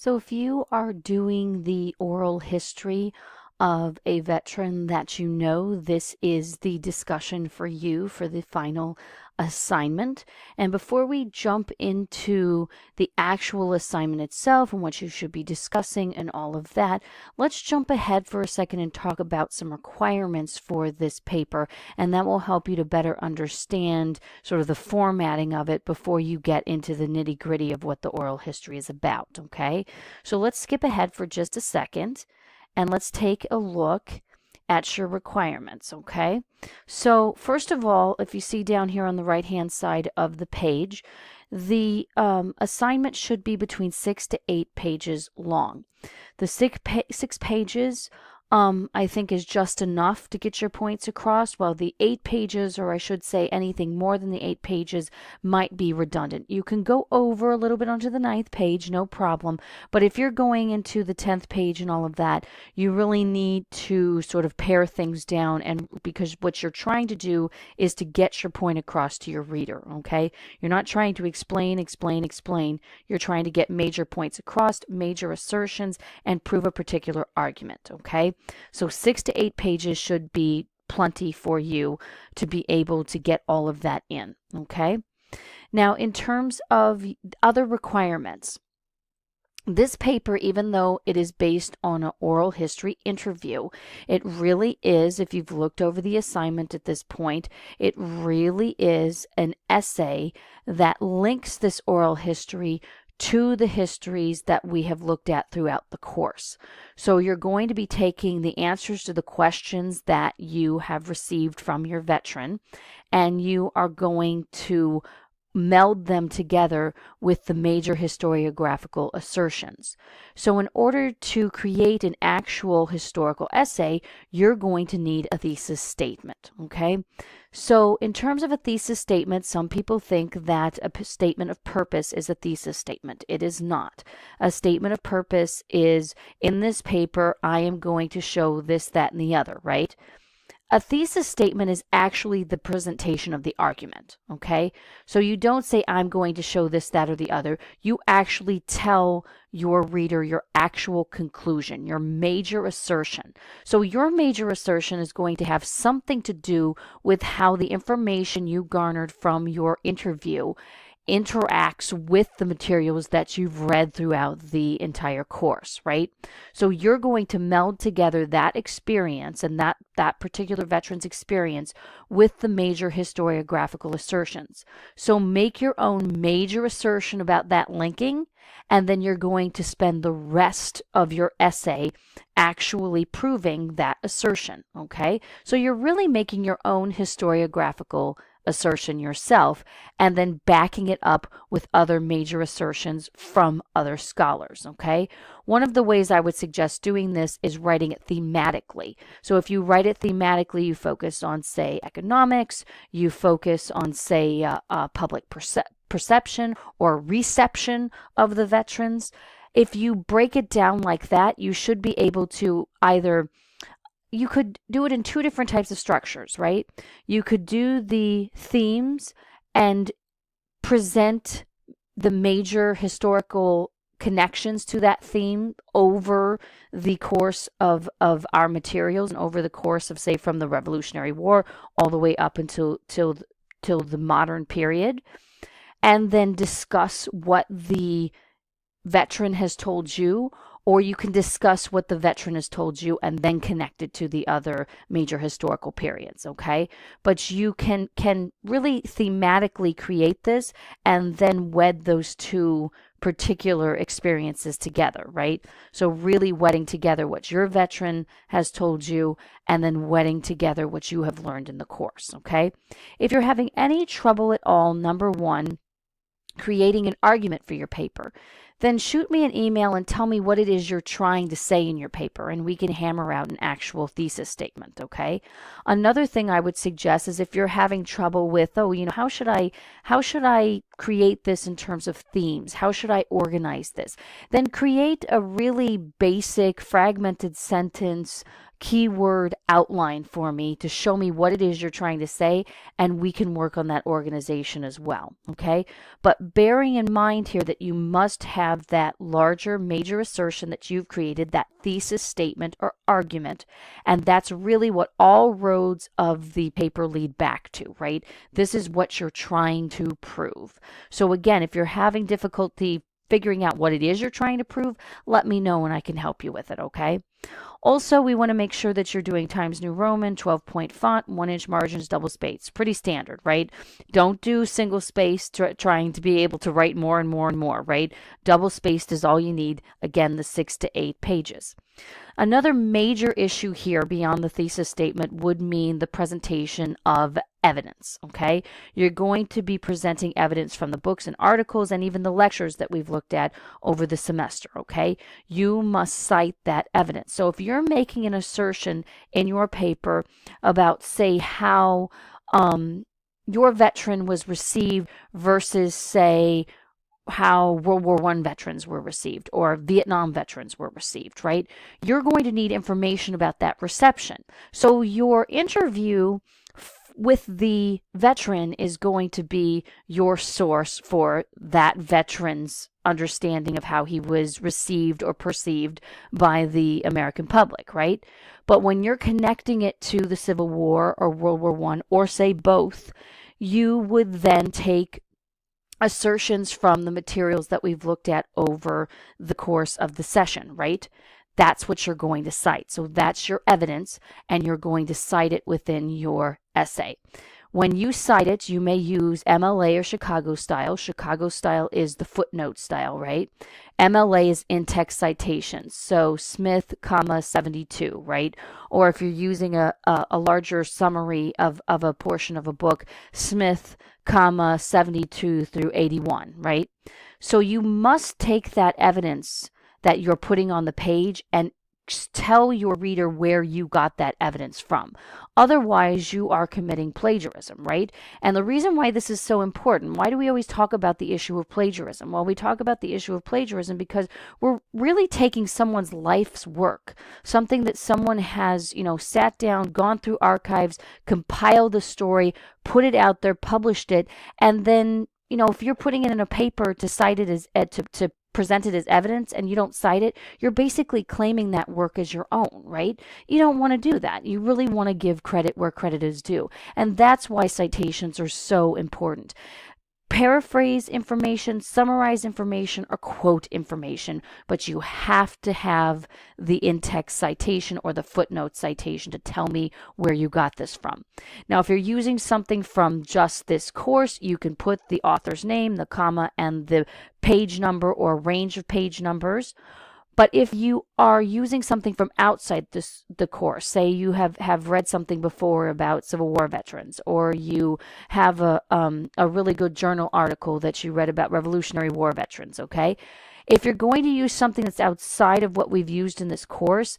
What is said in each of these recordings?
So if you are doing the oral history of a veteran that you know, this is the discussion for you for the final assignment. And before we jump into the actual assignment itself and what you should be discussing and all of that, let's jump ahead for a second and talk about some requirements for this paper, and that will help you to better understand sort of the formatting of it before you get into the nitty-gritty of what the oral history is about, okay? So let's skip ahead for just a second and let's take a look at your requirements, okay? So first of all, if you see down here on the right-hand side of the page, the assignment should be between 6 to 8 pages long. The 6 pages I think is just enough to get your points across, while the 8 pages, or I should say anything more than the 8 pages, might be redundant. You can go over a little bit onto the 9th page, no problem, but if you're going into the 10th page and all of that, you really need to sort of pare things down, and because what you're trying to do is to get your point across to your reader, okay? You're not trying to explain. You're trying to get major points across, major assertions, and prove a particular argument, okay? So 6 to 8 pages should be plenty for you to be able to get all of that in, okay? Now, in terms of other requirements, this paper, even though it is based on an oral history interview, it really is, if you've looked over the assignment at this point, it really is an essay that links this oral history to the histories that we have looked at throughout the course. So you're going to be taking the answers to the questions that you have received from your veteran, and you are going to meld them together with the major historiographical assertions. So in order to create an actual historical essay, you're going to need a thesis statement, okay? So in terms of a thesis statement, some people think that a statement of purpose is a thesis statement. It is not. A statement of purpose is, in this paper, I am going to show this, that, and the other, right? A thesis statement is actually the presentation of the argument, okay? So you don't say, I'm going to show this, that, or the other. You actually tell your reader your actual conclusion, your major assertion. So your major assertion is going to have something to do with how the information you garnered from your interview interacts with the materials that you've read throughout the entire course, right? So you're going to meld together that experience and that particular veteran's experience with the major historiographical assertions. So make your own major assertion about that linking, and then you're going to spend the rest of your essay actually proving that assertion, okay? So you're really making your own historiographical assertion yourself and then backing it up with other major assertions from other scholars, okay? One of the ways I would suggest doing this is writing it thematically. So if you write it thematically, you focus on, say, economics, you focus on, say, public perception or reception of the veterans. If you break it down like that, you should be able to either, you could do it in 2 different types of structures, right? You could do the themes and present the major historical connections to that theme over the course of our materials and over the course of, say, from the Revolutionary War all the way up until till the modern period, and then discuss what the veteran has told you, or you can discuss what the veteran has told you and then connect it to the other major historical periods, okay? But you can really thematically create this and then wed those 2 particular experiences together, right? So really wedding together what your veteran has told you and then wedding together what you have learned in the course, okay? If you're having any trouble at all, number 1, creating an argument for your paper, then shoot me an email and tell me what it is you're trying to say in your paper, and we can hammer out an actual thesis statement, okay? Another thing I would suggest is, if you're having trouble with, how should I create this in terms of themes? How should I organize this? Then create a really basic fragmented sentence keyword outline for me to show me what it is you're trying to say, and we can work on that organization as well, okay? But bearing in mind here that you must have that larger major assertion that you've created, that thesis statement or argument, and that's really what all roads of the paper lead back to, right? This is what you're trying to prove. So again, if you're having difficulty figuring out what it is you're trying to prove, let me know and I can help you with it, okay? Also, we want to make sure that you're doing Times New Roman, 12-point font, 1-inch margins, double space. Pretty standard, right? Don't do single space trying to be able to write more and more and more, right? Double spaced is all you need. Again, the 6 to 8 pages. Another major issue here beyond the thesis statement would mean the presentation of evidence, okay? You're going to be presenting evidence from the books and articles and even the lectures that we've looked at over the semester, okay? You must cite that evidence. So if you're making an assertion in your paper about, say, how your veteran was received versus, say, how World War I veterans were received or Vietnam veterans were received, right? You're going to need information about that reception. So your interview with the veteran is going to be your source for that veteran's understanding of how he was received or perceived by the American public, right? But when you're connecting it to the Civil War or World War I, or say both, you would then take assertions from the materials that we've looked at over the course of the session, right? That's what you're going to cite. So that's your evidence, and you're going to cite it within your essay. When you cite it, you may use MLA or Chicago style. Chicago style is the footnote style, right? MLA is in-text citations. So Smith, 72, right? Or if you're using a larger summary of a portion of a book, Smith, 72 through 81, right? So you must take that evidence that you're putting on the page and tell your reader where you got that evidence from. Otherwise, you are committing plagiarism, right? And the reason why this is so important, why do we always talk about the issue of plagiarism? Well, we talk about the issue of plagiarism because we're really taking someone's life's work, something that someone has, sat down, gone through archives, compiled a story, put it out there, published it, and then, if you're putting it in a paper to cite it as to present it as evidence and you don't cite it, you're basically claiming that work as your own, right? You don't want to do that. You really want to give credit where credit is due. And that's why citations are so important. Paraphrase information, summarize information, or quote information, but you have to have the in-text citation or the footnote citation to tell me where you got this from. Now, if you're using something from just this course, you can put the author's name, the comma, and the page number or range of page numbers. But if you are using something from outside the course, say you have read something before about Civil War veterans, or you have a really good journal article that you read about Revolutionary War veterans, okay? If you're going to use something that's outside of what we've used in this course,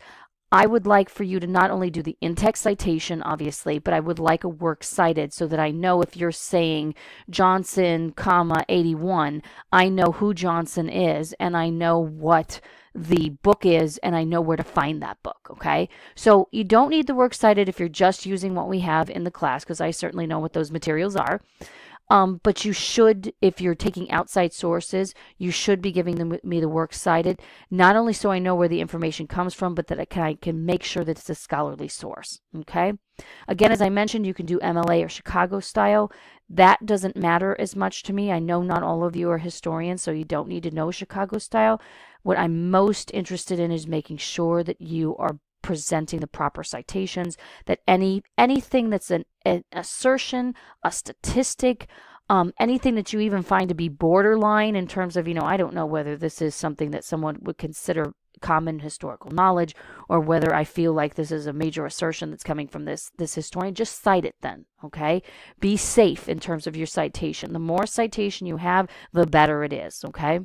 I would like for you to not only do the in-text citation, obviously, but I would like a work cited so that I know if you're saying Johnson, 81, I know who Johnson is and I know what the book is and I know where to find that book, okay? So you don't need the work cited if you're just using what we have in the class, because I certainly know what those materials are. But you should, if you're taking outside sources, you should be giving me the work cited, not only so I know where the information comes from, but that I can make sure that it's a scholarly source, okay? Again, as I mentioned, you can do MLA or Chicago style. That doesn't matter as much to me. I know not all of you are historians, so you don't need to know Chicago style. What I'm most interested in is making sure that you are presenting the proper citations, that anything that's an assertion, a statistic, anything that you even find to be borderline in terms of, I don't know whether this is something that someone would consider common historical knowledge or whether I feel like this is a major assertion that's coming from this historian, just cite it then, okay? Be safe in terms of your citation. The more citation you have, the better it is, okay?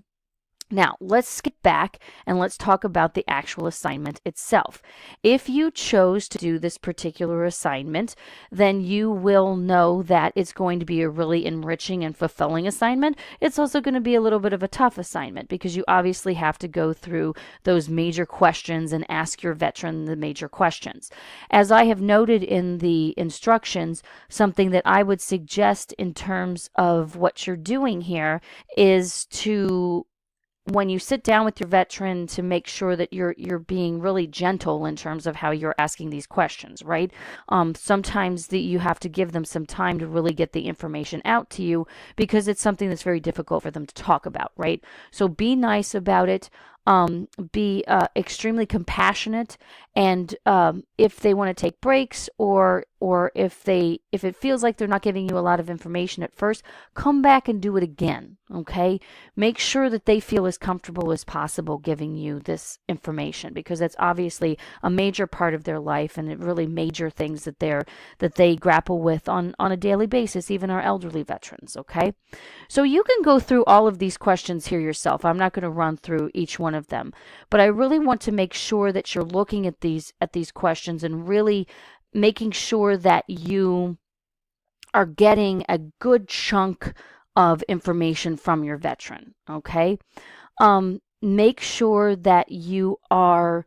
Now, let's skip back and let's talk about the actual assignment itself. If you chose to do this particular assignment, then you will know that it's going to be a really enriching and fulfilling assignment. It's also going to be a little bit of a tough assignment because you obviously have to go through those major questions and ask your veteran the major questions. As I have noted in the instructions, something that I would suggest in terms of what you're doing here is to, when you sit down with your veteran, to make sure that you're being really gentle in terms of how you're asking these questions, right? Sometimes you have to give them some time to really get the information out to you because it's something that's very difficult for them to talk about, right? So be nice about it. Be extremely compassionate, and if they want to take breaks, or if it feels like they're not giving you a lot of information at first, come back and do it again. Okay, make sure that they feel as comfortable as possible giving you this information, because that's obviously a major part of their life, and it really major things that they grapple with on a daily basis, even our elderly veterans. Okay, so you can go through all of these questions here yourself. I'm not going to run through each one of them, but I really want to make sure that you're looking at these questions and really making sure that you are getting a good chunk of information from your veteran. Okay, make sure that you are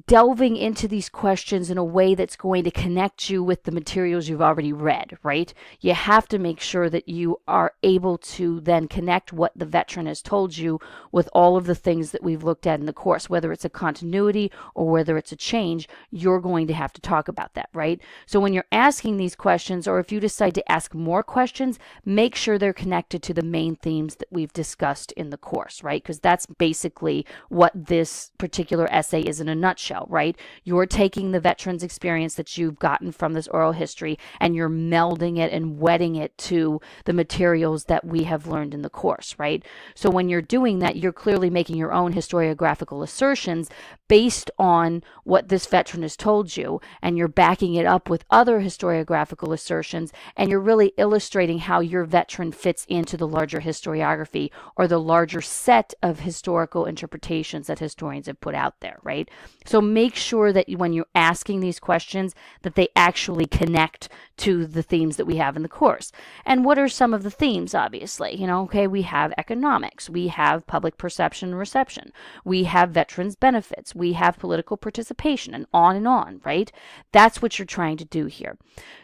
delving into these questions in a way that's going to connect you with the materials you've already read, right? You have to make sure that you are able to then connect what the veteran has told you with all of the things that we've looked at in the course. Whether it's a continuity or whether it's a change, you're going to have to talk about that, right? So when you're asking these questions, or if you decide to ask more questions, make sure they're connected to the main themes that we've discussed in the course, right? Because that's basically what this particular essay is in a nutshell. Right? You're taking the veteran's experience that you've gotten from this oral history and you're melding it and wedding it to the materials that we have learned in the course, right? So when you're doing that, you're clearly making your own historiographical assertions based on what this veteran has told you, and you're backing it up with other historiographical assertions, and you're really illustrating how your veteran fits into the larger historiography or the larger set of historical interpretations that historians have put out there, right? So make sure that when you're asking these questions, that they actually connect to the themes that we have in the course. And what are some of the themes? Obviously, okay, we have economics, we have public perception and reception, we have veterans benefits, we have political participation, and on, right? That's what you're trying to do here.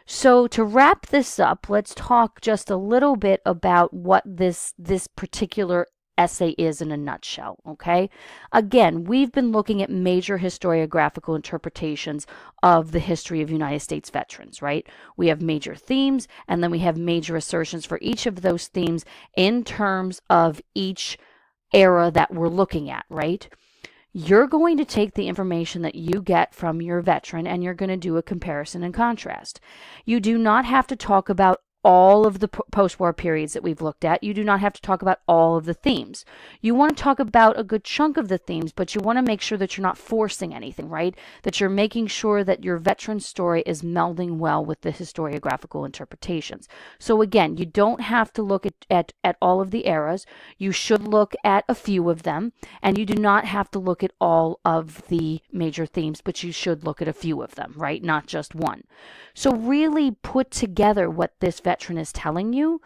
So to wrap this up, let's talk just a little bit about what this particular essay is in a nutshell, okay? Again, we've been looking at major historiographical interpretations of the history of United States veterans, right? We have major themes, and then we have major assertions for each of those themes in terms of each era that we're looking at, right? You're going to take the information that you get from your veteran and you're going to do a comparison and contrast. You do not have to talk about all of the post-war periods that we've looked at. You do not have to talk about all of the themes. You want to talk about a good chunk of the themes, but you want to make sure that you're not forcing anything, right? That you're making sure that your veteran story is melding well with the historiographical interpretations. So again, you don't have to look at all of the eras. You should look at a few of them, and you do not have to look at all of the major themes, but you should look at a few of them, right? Not just one. So really put together what this veteran is telling you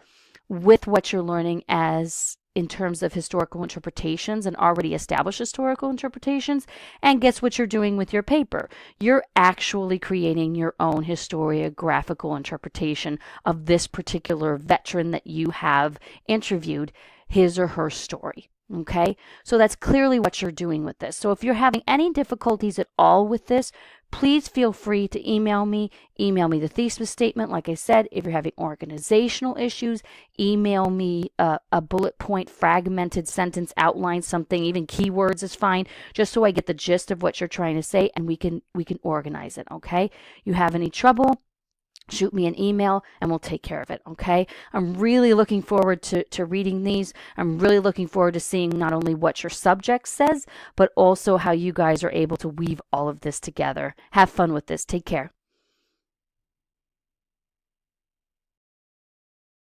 with what you're learning as in terms of historical interpretations and already established historical interpretations, and guess what you're doing with your paper? You're actually creating your own historiographical interpretation of this particular veteran that you have interviewed, his or her story. Okay, so that's clearly what you're doing with this. So if you're having any difficulties at all with this, please feel free to email me. Email me the thesis statement. Like I said, if you're having organizational issues, email me a bullet point, fragmented sentence outline, something, even keywords is fine, just so I get the gist of what you're trying to say and we can organize it, okay? You have any trouble, shoot me an email and we'll take care of it, okay? I'm really looking forward to reading these. I'm really looking forward to seeing not only what your subject says, but also how you guys are able to weave all of this together. Have fun with this. Take care.